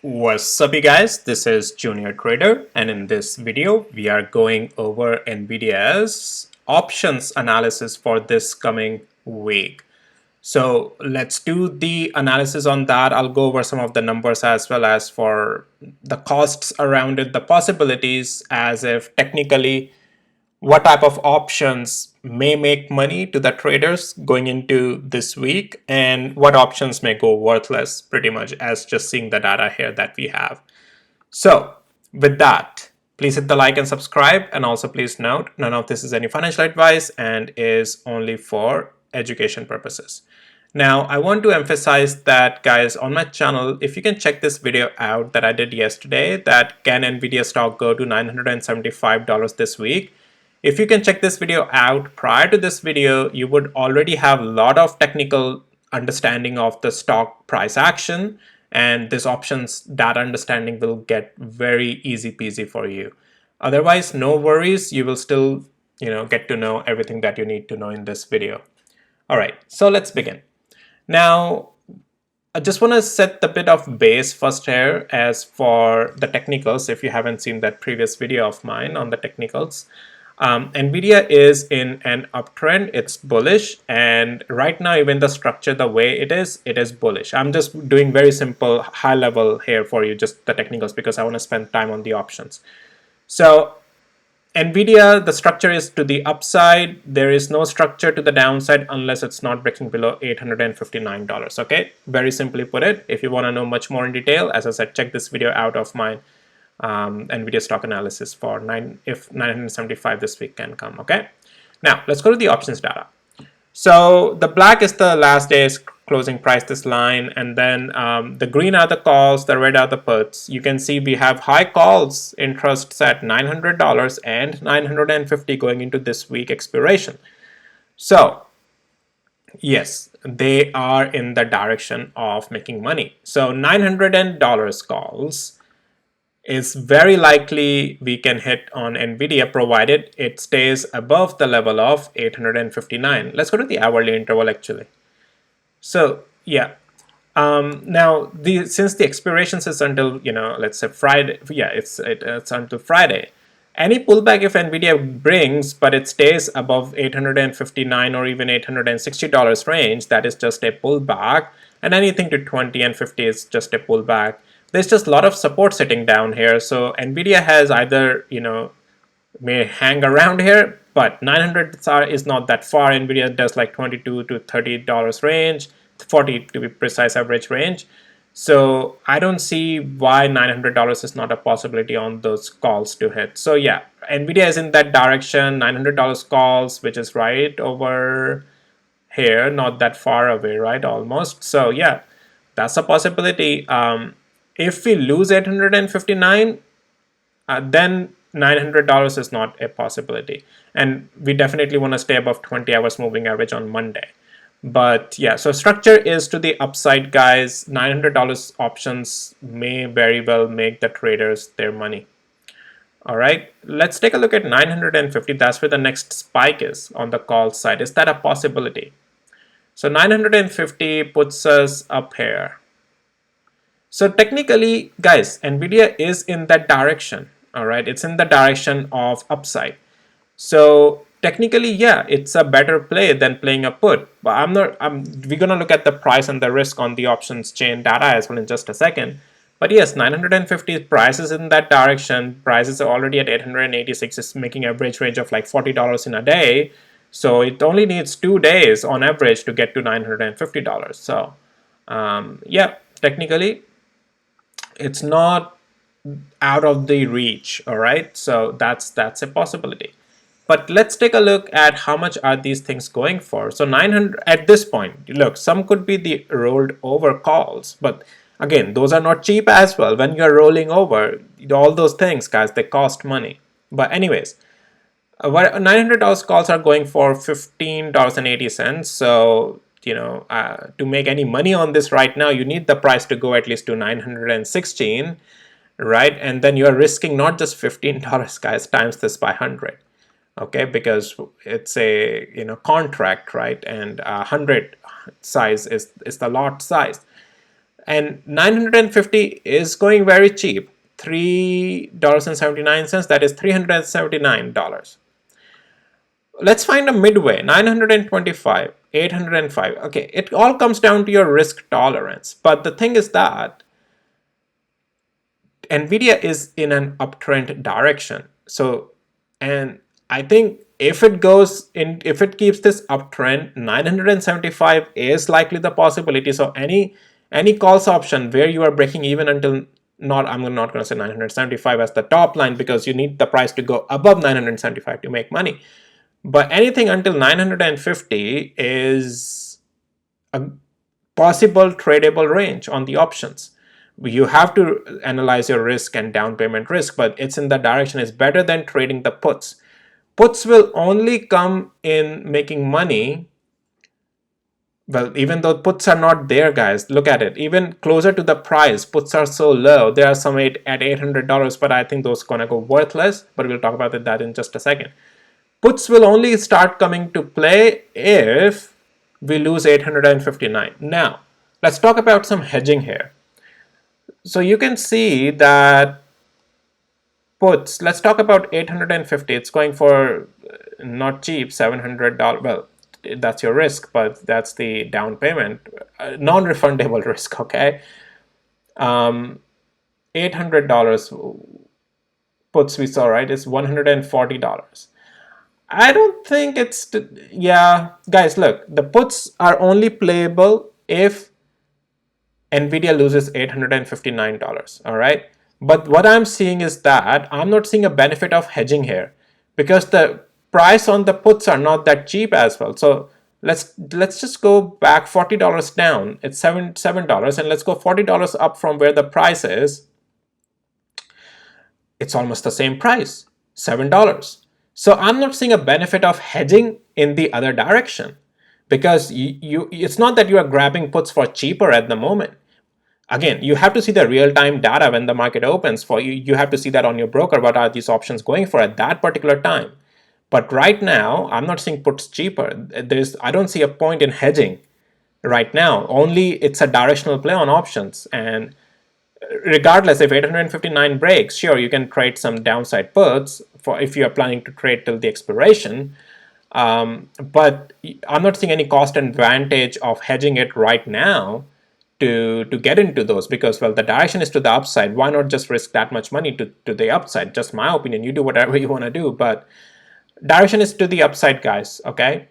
What's up, you guys? This is Junior Trader, and in this video, we are going over Nvidia's options analysis for this coming week. So let's do the analysis on that. I'll go over some of the numbers as well as for the costs around it, the possibilities, as if technically what type of options may make money to the traders going into this week, and what options may go worthless, pretty much as just seeing the data here that we have. So with that, please hit the like and subscribe, and also please note none of this is any financial advice and is only for education purposes. Now, I want to emphasize that, guys, on my channel, if you can check this video out that I did yesterday, that can Nvidia stock go to $975 this week? If you can check this video out prior to this video, you would already have a lot of technical understanding of the stock price action, and this options data understanding will get very easy peasy for you. Otherwise, no worries, you will still get to know everything that you need to know in this video. All right, so let's begin. Now, I just want to set the bit of base first here as for the technicals, if you haven't seen that previous video of mine on the technicals. Nvidia is in an uptrend, it's bullish, and right now even the structure, the way it is bullish. I'm just doing very simple high level here for you, just the technicals, because I want to spend time on the options. So Nvidia, the structure is to the upside. There is no structure to the downside unless it's not breaking below $859. Okay, very simply put it. If you want to know much more in detail, as I said, check this video out of mine. Nvidia stock analysis for if 975 this week can come. Okay, now let's go to the options data. So the black is the last day's closing price, this line, and then the green are the calls, the red are the puts. You can see we have high calls interests at $900 and $950 going into this week expiration. So yes, they are in the direction of making money. So $900 calls is very likely we can hit on Nvidia, provided it stays above the level of 859. Let's go to the hourly interval actually. So yeah, now since the expirations is until let's say Friday, yeah, it's until Friday. Any pullback if Nvidia brings, but it stays above 859 or even $860 range, that is just a pullback, and anything to 20 and 50 is just a pullback. There's just a lot of support sitting down here, so Nvidia has either may hang around here, but 900 is not that far. Nvidia does like $22 to $30 range, 40 to be precise average range. So I don't see why $900 is not a possibility on those calls to hit. So yeah, Nvidia is in that direction, $900 calls, which is right over here, not that far away, right? Almost. So yeah, that's a possibility. If we lose 859, then $900 is not a possibility. And we definitely want to stay above 20 hours moving average on Monday. But yeah, so structure is to the upside, guys. $900 options may very well make the traders their money. All right, let's take a look at 950. That's where the next spike is on the call side. Is that a possibility? So 950 puts us up here. So technically, guys, Nvidia is in that direction. All right, it's in the direction of upside. So technically, yeah, it's a better play than playing a put. But we're gonna look at the price and the risk on the options chain data as well in just a second. But yes, 950 price is in that direction. Prices are already at 886. It's making average range of like $40 in a day. So it only needs 2 days on average to get to $950. So yeah, technically, it's not out of the reach. All right, so that's a possibility. But let's take a look at how much are these things going for. So 900 at this point, look, some could be the rolled over calls, but again, those are not cheap as well. When you're rolling over, all those things, guys, they cost money. But anyways, $900 calls are going for $15.80. So to make any money on this right now, you need the price to go at least to 916, right? And then you're risking not just $15, guys, times this by 100. Okay, because it's a contract, right? And 100 size is the lot size. And 950 is going very cheap, $3.79, that is $379. Let's find a midway, 925, 805. Okay, it all comes down to your risk tolerance. But the thing is that Nvidia is in an uptrend direction. So, and I think if it goes in, if it keeps this uptrend, 975 is likely the possibility. So any calls option where you are breaking even until not, I'm not going to say 975 as the top line, because you need the price to go above 975 to make money. But anything until 950 is a possible tradable range on the options. You have to analyze your risk and down payment risk, but it's in that direction. It's better than trading the puts. Puts will only come in making money. Well, even though puts are not there, guys, look at it. Even closer to the price, puts are so low. There are some at $800, but I think those are gonna go worthless. But we'll talk about that in just a second. Puts will only start coming to play if we lose 859. Now, let's talk about some hedging here. So you can see that puts, let's talk about 850. It's going for not cheap, $700. Well, that's your risk, but that's the down payment, non-refundable risk, okay? $800 puts we saw, right, is $140. I don't think it's, yeah, guys, look, the puts are only playable if Nvidia loses $859, all right? But what I'm seeing is that I'm not seeing a benefit of hedging here because the price on the puts are not that cheap as well. So let's just go back $40 down. It's $7, and let's go $40 up from where the price is. It's almost the same price, $7. So I'm not seeing a benefit of hedging in the other direction because it's not that you are grabbing puts for cheaper at the moment. Again, you have to see the real-time data when the market opens for you. You have to see that on your broker. What are these options going for at that particular time? But right now, I'm not seeing puts cheaper. I don't see a point in hedging right now. Only it's a directional play on options. And regardless, if 859 breaks, sure, you can trade some downside puts for if you are planning to trade till the expiration. But I'm not seeing any cost advantage of hedging it right now to get into those because, well, the direction is to the upside. Why not just risk that much money to the upside? Just my opinion. You do whatever you want to do, but direction is to the upside, guys, okay?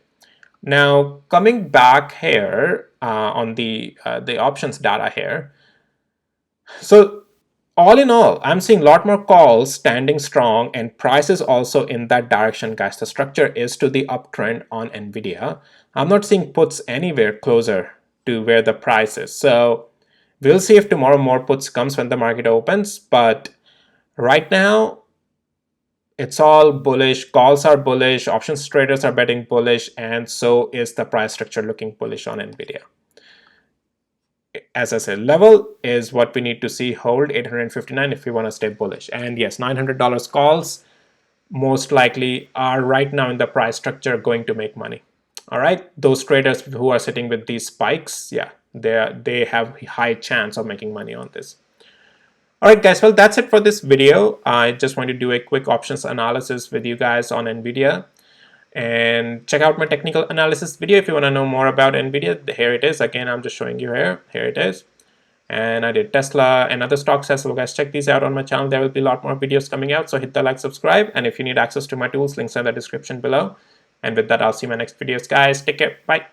Now, coming back here on the options data here. So all in all, I'm seeing a lot more calls standing strong and prices also in that direction, guys. The structure is to the uptrend on Nvidia. I'm not seeing puts anywhere closer to where the price is. So we'll see if tomorrow more puts comes when the market opens. But right now, it's all bullish. Calls are bullish. Options traders are betting bullish. And so is the price structure looking bullish on Nvidia. As I said, level is what we need to see hold 859 if we want to stay bullish. And yes, $900 calls most likely are right now in the price structure going to make money. All right, those traders who are sitting with these spikes, yeah, they have high chance of making money on this. All right, guys, well, that's it for this video. I just want to do a quick options analysis with you guys on Nvidia. And check out my technical analysis video if you want to know more about Nvidia. Here it is. Again, I'm just showing you here. Here it is. And I did Tesla and other stocks as well, guys. Check these out on my channel. There will be a lot more videos coming out. So hit the like, subscribe. And if you need access to my tools, links are in the description below. And with that, I'll see you in my next videos, guys. Take care. Bye.